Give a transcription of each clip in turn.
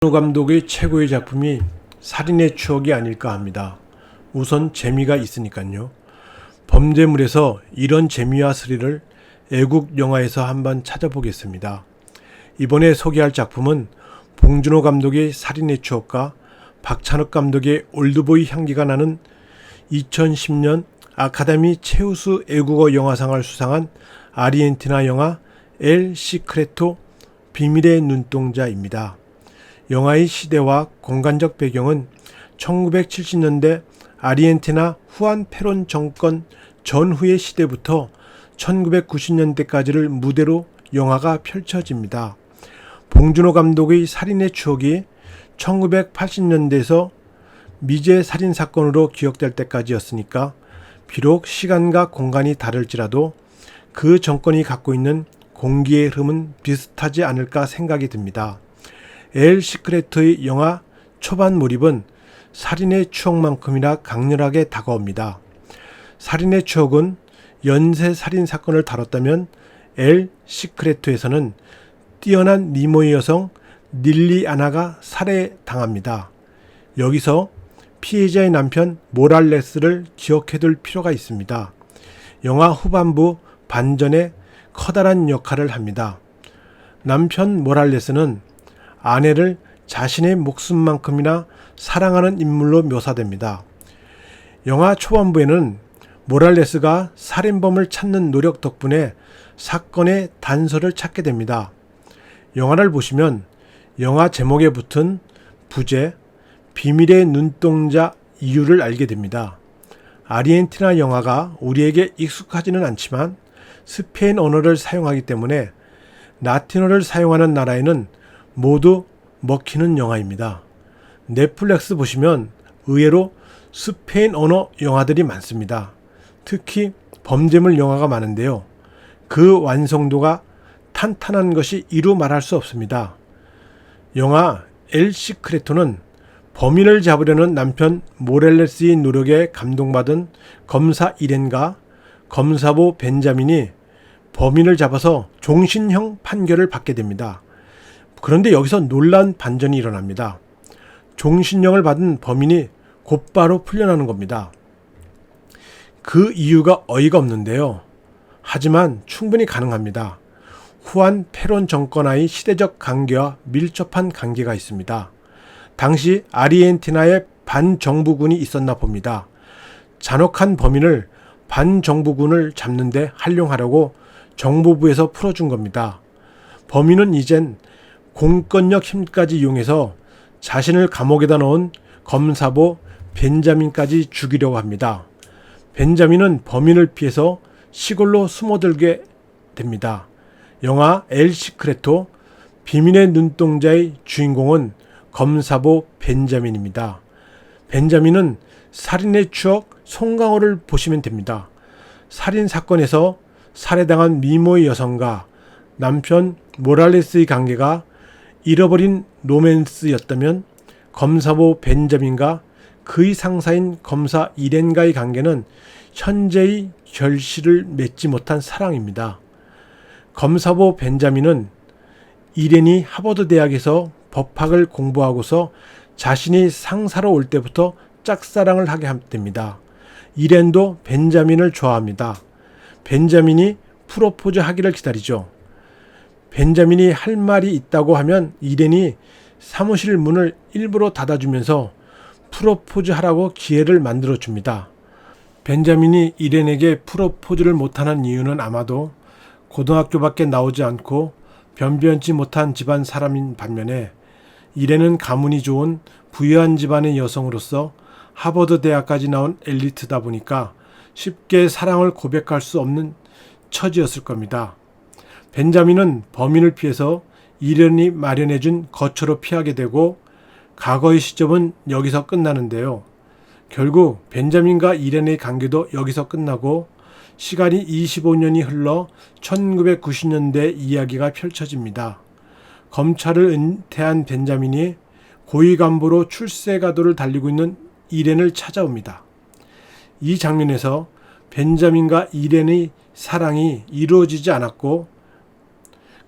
봉준호 감독의 최고의 작품이 살인의 추억이 아닐까 합니다. 우선 재미가 있으니까요. 범죄물에서 이런 재미와 스릴을 애국 영화에서 한번 찾아보겠습니다. 이번에 소개할 작품은 봉준호 감독의 살인의 추억과 박찬욱 감독의 올드보이 향기가 나는 2010년 아카데미 최우수 애국어 영화상을 수상한 아르헨티나 영화 엘 시크레토 비밀의 눈동자입니다. 영화의 시대와 공간적 배경은 1970년대 아르헨티나 후안 페론 정권 전후의 시대부터 1990년대까지를 무대로 영화가 펼쳐집니다. 봉준호 감독의 살인의 추억이 1980년대에서 미제 살인 사건으로 기억될 때까지였으니까 비록 시간과 공간이 다를지라도 그 정권이 갖고 있는 공기의 흐름은 비슷하지 않을까 생각이 듭니다. 엘 시크레트의 영화 초반 몰입은 살인의 추억만큼이나 강렬하게 다가옵니다. 살인의 추억은 연쇄 살인 사건을 다뤘다면 엘 시크레트에서는 뛰어난 미모의 여성 닐리아나가 살해당합니다. 여기서 피해자의 남편 모랄레스를 기억해둘 필요가 있습니다. 영화 후반부 반전에 커다란 역할을 합니다. 남편 모랄레스는 아내를 자신의 목숨만큼이나 사랑하는 인물로 묘사됩니다. 영화 초반부에는 모랄레스가 살인범을 찾는 노력 덕분에 사건의 단서를 찾게 됩니다. 영화를 보시면 영화 제목에 붙은 부제 비밀의 눈동자 이유를 알게 됩니다. 아르헨티나 영화가 우리에게 익숙하지는 않지만 스페인 언어를 사용하기 때문에 라틴어를 사용하는 나라에는 모두 먹히는 영화입니다. 넷플릭스 보시면 의외로 스페인 언어 영화들이 많습니다. 특히 범죄물 영화가 많은데요. 그 완성도가 탄탄한 것이 이루 말할 수 없습니다. 영화 엘 시크레토는 범인을 잡으려는 남편 모렐레스의 노력에 감동받은 검사 이렌과 검사보 벤자민이 범인을 잡아서 종신형 판결을 받게 됩니다. 그런데 여기서 놀라운 반전이 일어납니다. 종신형을 받은 범인이 곧바로 풀려나는 겁니다. 그 이유가 어이가 없는데요. 하지만 충분히 가능합니다. 후안 페론 정권과의 시대적 관계와 밀접한 관계가 있습니다. 당시 아르헨티나에 반정부군이 있었나 봅니다. 잔혹한 범인을 반정부군을 잡는데 활용하려고 정보부에서 풀어준 겁니다. 범인은 이젠 공권력 힘까지 이용해서 자신을 감옥에다 넣은 검사보 벤자민까지 죽이려고 합니다. 벤자민은 범인을 피해서 시골로 숨어들게 됩니다. 영화 엘 시크레토 비밀의 눈동자의 주인공은 검사보 벤자민입니다. 벤자민은 살인의 추억 송강호를 보시면 됩니다. 살인 사건에서 살해당한 미모의 여성과 남편 모랄레스의 관계가 잃어버린 로맨스였다면 검사보 벤자민과 그의 상사인 검사 이렌과의 관계는 현재의 결실을 맺지 못한 사랑입니다. 검사보 벤자민은 이렌이 하버드 대학에서 법학을 공부하고서 자신이 상사로 올 때부터 짝사랑을 하게 됩니다. 이렌도 벤자민을 좋아합니다. 벤자민이 프로포즈 하기를 기다리죠. 벤자민이 할 말이 있다고 하면 이렌이 사무실 문을 일부러 닫아주면서 프로포즈 하라고 기회를 만들어 줍니다. 벤자민이 이렌에게 프로포즈를 못하는 이유는 아마도 고등학교밖에 나오지 않고 변변치 못한 집안 사람인 반면에 이렌은 가문이 좋은 부유한 집안의 여성으로서 하버드 대학까지 나온 엘리트다 보니까 쉽게 사랑을 고백할 수 없는 처지였을 겁니다. 벤자민은 범인을 피해서 이렌이 마련해준 거처로 피하게 되고 과거의 시점은 여기서 끝나는데요. 결국 벤자민과 이렌의 관계도 여기서 끝나고 시간이 25년이 흘러 1990년대 이야기가 펼쳐집니다. 검찰을 은퇴한 벤자민이 고위 간부로 출세가도를 달리고 있는 이렌을 찾아옵니다. 이 장면에서 벤자민과 이렌의 사랑이 이루어지지 않았고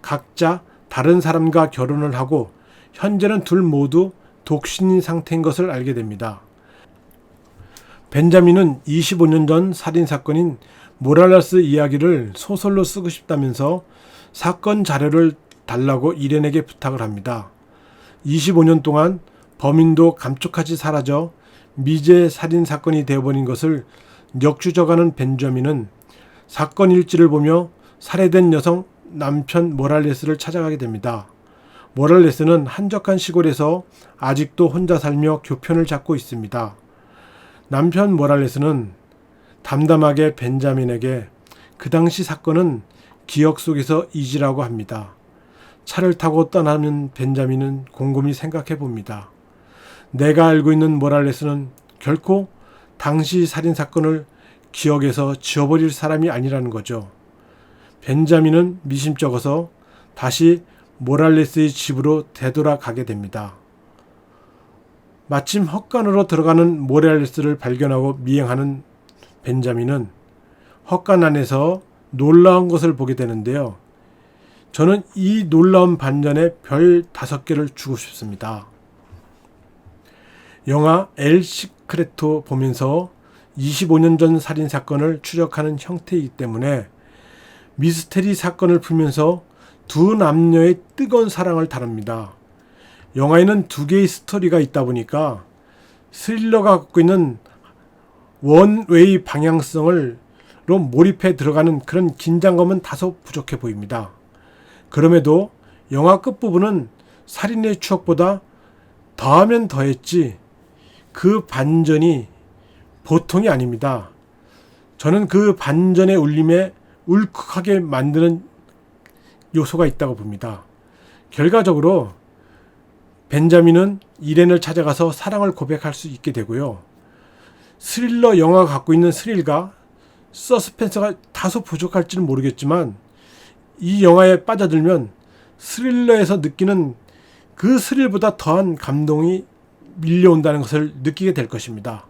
각자 다른 사람과 결혼을 하고 현재는 둘 모두 독신인 상태인 것을 알게 됩니다. 벤자민은 25년 전 살인사건인 모랄레스 이야기를 소설로 쓰고 싶다면서 사건 자료를 달라고 일행에게 부탁을 합니다. 25년 동안 범인도 감쪽같이 사라져 미제 살인사건이 되어버린 것을 역주적하는 벤자민은 사건 일지를 보며 살해된 여성 남편 모랄레스를 찾아가게 됩니다. 모랄레스는 한적한 시골에서 아직도 혼자 살며 교편을 잡고 있습니다. 남편 모랄레스는 담담하게 벤자민에게 그 당시 사건은 기억 속에서 잊으라고 합니다. 차를 타고 떠나는 벤자민은 곰곰이 생각해 봅니다. 내가 알고 있는 모랄레스는 결코 당시 살인사건을 기억에서 지워버릴 사람이 아니라는 거죠. 벤자민은 미심쩍어서 다시 모랄레스의 집으로 되돌아가게 됩니다. 마침 헛간으로 들어가는 모랄레스를 발견하고 미행하는 벤자민은 헛간 안에서 놀라운 것을 보게 되는데요. 저는 이 놀라운 반전에 별 5개를 주고 싶습니다. 영화 엘 시크레토 보면서 25년 전 살인사건을 추적하는 형태이기 때문에 미스테리 사건을 풀면서 두 남녀의 뜨거운 사랑을 다룹니다. 영화에는 2개의 스토리가 있다 보니까 스릴러가 갖고 있는 원웨이 방향성으로 몰입해 들어가는 그런 긴장감은 다소 부족해 보입니다. 그럼에도 영화 끝부분은 살인의 추억보다 더하면 더했지 그 반전이 보통이 아닙니다. 저는 그 반전의 울림에 울컥하게 만드는 요소가 있다고 봅니다. 결과적으로 벤자민은 이렌을 찾아가서 사랑을 고백할 수 있게 되고요. 스릴러 영화가 갖고 있는 스릴과 서스펜스가 다소 부족할지는 모르겠지만 이 영화에 빠져들면 스릴러에서 느끼는 그 스릴보다 더한 감동이 밀려온다는 것을 느끼게 될 것입니다.